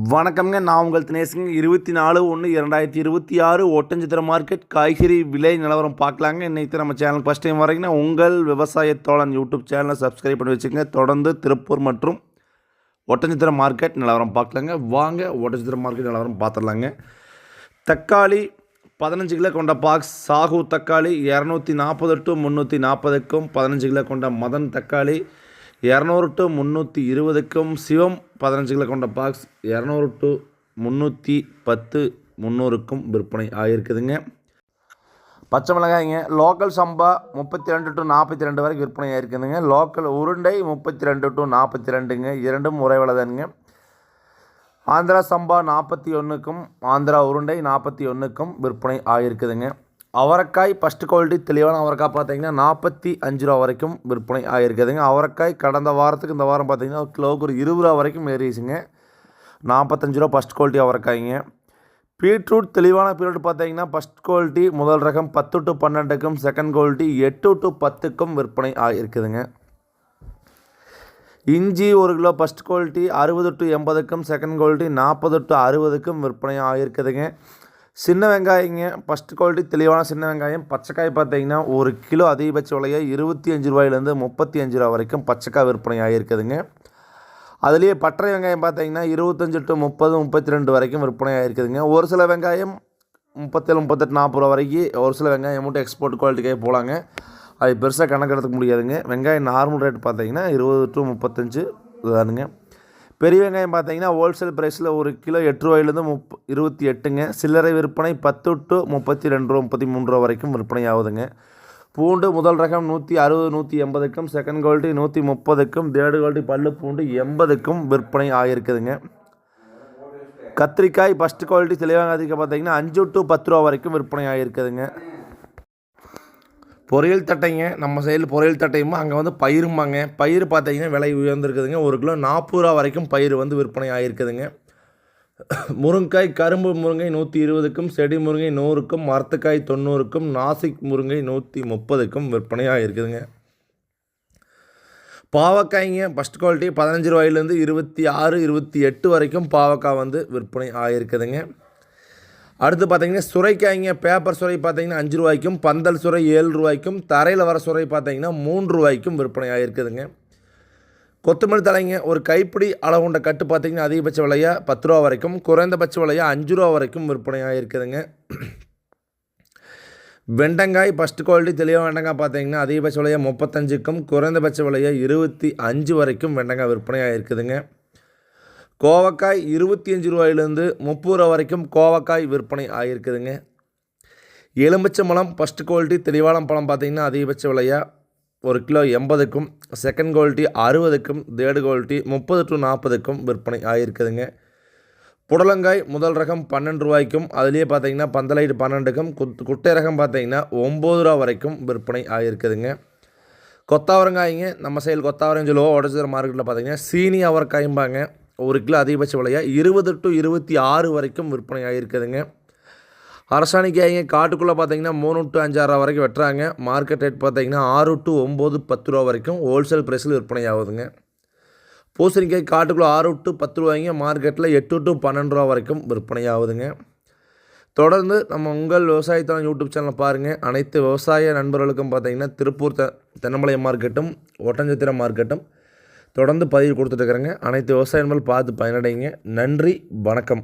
வணக்கம்ங்க. நான் உங்கள் தினேஷுங்க. 24/1/2026 ஒட்டன்சத்திரம் மார்க்கெட் காய்கறி விலை நிலவரம் பார்க்கலாங்க. இன்றைக்கி நம்ம சேனலுக்கு ஃபஸ்ட் டைம் வரீங்கன்னா உங்கள் விவசாய தோழன் யூடியூப் சேனலை சப்ஸ்கிரைப் பண்ணி வச்சுக்கோங்க. தொடர்ந்து திருப்பூர் மற்றும் ஒட்டன்சத்திரம் மார்க்கெட் நிலவரம் பார்க்கலாங்க. வாங்க ஒட்டன்சத்திரம் மார்க்கெட் நிலவரம் பார்த்துடலாங்க. தக்காளி 15 கிலோ கொண்ட பாக்ஸ் சாகு தக்காளி 240 to 340க்கும், 15 கிலோ கொண்ட மதன் தக்காளி 200 to 320க்கும், சிவம் 15 கிலோ கொண்ட பாக்ஸ் 200 to 310 300க்கும் விற்பனை ஆகியிருக்குதுங்க. பச்சை மிளகாய்ங்க லோக்கல் சம்பா 32 to 42 வரைக்கும் விற்பனை ஆகிருக்குதுங்க. லோக்கல் உருண்டை 32 to 42ங்க, இரண்டும் ஒரே விலை தானுங்க. ஆந்திரா சம்பா 41க்கும், ஆந்திரா உருண்டை 41க்கும் விற்பனை ஆகியிருக்குதுங்க. அவரைக்காய் ஃபஸ்ட்டு குவாலிட்டி தெளிவான அவரைக்காய் பார்த்தீங்கன்னா 45 ரூபா வரைக்கும் விற்பனை ஆகிருக்குதுங்க. அவரைக்காய் கடந்த வாரத்துக்கு இந்த வாரம் பார்த்தீங்கன்னா கிலோவுக்கு ஒரு 20 ரூபா வரைக்கும் ஏறிச்சுங்க. 45 ரூபா ஃபஸ்ட் குவாலிட்டி அவரைக்காய்ங்க. பீட்ரூட் தெளிவான பீட்ரூட் பார்த்தீங்கன்னா ஃபஸ்ட் குவாலிட்டி முதல் ரகம் 10 to 12க்கும், செகண்ட் குவாலிட்டி 8 to 10க்கும் விற்பனை ஆகிருக்குதுங்க. இஞ்சி 1 கிலோ ஃபஸ்ட் குவாலிட்டி 60 to 80க்கும், செகண்ட் குவாலிட்டி 40 to 60க்கும் விற்பனை ஆகிருக்குதுங்க. சின்ன வெங்காயங்க ஃபஸ்ட் குவாலிட்டி தெளிவான சின்ன வெங்காயம் பச்சைக்காய் பார்த்தீங்கன்னா 1 கிலோ அதிகபட்ச விலையை 25 ரூபாயிலேருந்து 35 ரூபா வரைக்கும் பச்சைக்காய் விற்பனை ஆகியிருக்குதுங்க. அதுலேயே பட்டறை வெங்காயம் பார்த்தீங்கன்னா 25 to 30 32 வரைக்கும் விற்பனை ஆகிருக்குதுங்க. ஒரு சில வெங்காயம் 37 38 40 ரூபா வரைக்கும், ஒரு சில வெங்காயம் மட்டும் எக்ஸ்போர்ட் குவாலிட்டிக்காக போகலாங்க. அது பெருசாக கணக்கெடுத்துக்க முடியாதுங்க. வெங்காயம் நார்மல் ரேட் பார்த்தீங்கன்னா 20 to 35 இதுதானுங்க. பெரிய வெங்காயம் பார்த்தீங்கன்னா ஹோல்சேல் ப்ரைஸில் 1 கிலோ 8 ரூபாயிலேருந்து 28ங்க. சில்லறை விற்பனை 10 to 32 ரூபா 33 ரூபா வரைக்கும் விற்பனை ஆகுதுங்க. பூண்டு முதல் ரகம் 160 180க்கும், செகண்ட் குவாலிட்டி 130க்கும், தேர்டு குவாலிட்டி பல்லு பூண்டு 80க்கும் விற்பனை ஆகியிருக்குதுங்க. கத்திரிக்காய் ஃபஸ்ட்டு குவாலிட்டி தெளிவாக அதிகம் பார்த்தீங்கன்னா 5 to 10 ரூபா வரைக்கும் விற்பனை ஆகியிருக்குதுங்க. பொரியல் தட்டைங்க நம்ம சைடில் பொரியல் தட்டையுமா, அங்கே வந்து பயிரும்பாங்க. பயிர் பார்த்தீங்கன்னா விலை உயர்ந்துருக்குதுங்க. 1 கிலோ 40 ரூபா வரைக்கும் பயிர் வந்து விற்பனை ஆகிருக்குதுங்க. முருங்காய் கரும்பு முருங்கை 120க்கும், செடி முருங்கை 100க்கும், மரத்துக்காய் 90க்கும், நாசிக் முருங்கை 130க்கும் விற்பனை ஆகிருக்குதுங்க. பாவக்காய்ங்க ஃபஸ்ட் குவாலிட்டி 15 ரூபாயிலேருந்து 26 28 வரைக்கும் பாவக்காய் வந்து விற்பனை ஆகிருக்குதுங்க. அடுத்து பார்த்தீங்கன்னா சுரைக்காய்ங்க பேப்பர் சுரை பார்த்தீங்கன்னா 5 ரூபாய்க்கும், பந்தல் சுரை 7 ரூபாய்க்கும், தரையில் வர சுரை பார்த்தீங்கன்னா 3 ரூபாய்க்கும் விற்பனை ஆகிருக்குதுங்க. கொத்தமல்லி தலைங்க ஒரு கைப்பிடி அளவு கொண்ட கட்டு பார்த்தீங்கன்னா அதிகபட்ச விலையாக 10 ரூபா வரைக்கும், குறைந்தபட்ச விலையாக 5 ரூபா வரைக்கும் விற்பனை ஆகிருக்குதுங்க. வெண்டங்காய் ஃபஸ்ட்டு குவாலிட்டி தெளிவாக வெண்டங்காய் பார்த்தீங்கன்னா அதிகபட்ச விலையாக 35க்கும், குறைந்தபட்ச விலையாக 25 வரைக்கும் வெண்டங்காய் விற்பனை ஆகிருக்குதுங்க. கோவக்காய் 25 ரூபாயிலேருந்து 30 ரூபா வரைக்கும் கோவக்காய் விற்பனை ஆகிருக்குதுங்க. எலுமிச்சம்பழம் ஃபஸ்ட்டு குவாலிட்டி தெளிவான பழம் பார்த்திங்கன்னா அதிகபட்ச விலையாக 1 கிலோ 80க்கும், செகண்ட் குவாலிட்டி 60க்கும், தேர்டு குவாலிட்டி 30 to 40க்கும் விற்பனை ஆகிருக்குதுங்க. புடலங்காய் முதல் ரகம் 12 ரூபாய்க்கும், அதுலேயே பார்த்தீங்கன்னா பந்தலைட்டு 12க்கும், குட்டை ரகம் பார்த்தீங்கன்னா 9 ரூபா வரைக்கும் விற்பனை ஆகிருக்குதுங்க. கொத்தாவரங்காய்ங்க நம்ம சைடு கொத்தாவரங்க சொல்லுவோம். ஒட்டன்சத்திரம் மார்க்கெட்டில் பார்த்தீங்கன்னா சீனி அவரைக்காயும்பாங்க. 1 கிலோ அதிகபட்ச விலையாக 20 to 26 வரைக்கும் விற்பனை ஆகிருக்குதுங்க. அரசாணிக்காய்ங்க காட்டுக்குள்ளே பார்த்தீங்கன்னா 3 to 5 ரூபா வரைக்கும் வெட்டுறாங்க. மார்க்கெட் ரேட் பார்த்தீங்கன்னா 6 to 9 10 ரூபா வரைக்கும் ஹோல்சேல் ப்ரைஸில் விற்பனை ஆகுதுங்க. பூசணிக்காய் காட்டுக்குள்ளே 6 to 10 ரூபாய்ங்க, மார்க்கெட்டில் 8 to 12 ரூபா வரைக்கும் விற்பனை ஆகுதுங்க. தொடர்ந்து நம்ம உங்கள் விவசாயத்தோட யூடியூப் சேனலில் பாருங்கள். அனைத்து விவசாய நண்பர்களுக்கும் பார்த்தீங்கன்னா திருப்பூர் தென்னமலை மார்க்கெட்டும் ஒட்டன்சத்திரம் மார்க்கெட்டும் தொடர்ந்து பதிவு கொடுத்துட்டுருக்குறேங்க. அனைத்து விவசாயிகள் பார்த்து பயனடைங்க. நன்றி, வணக்கம்.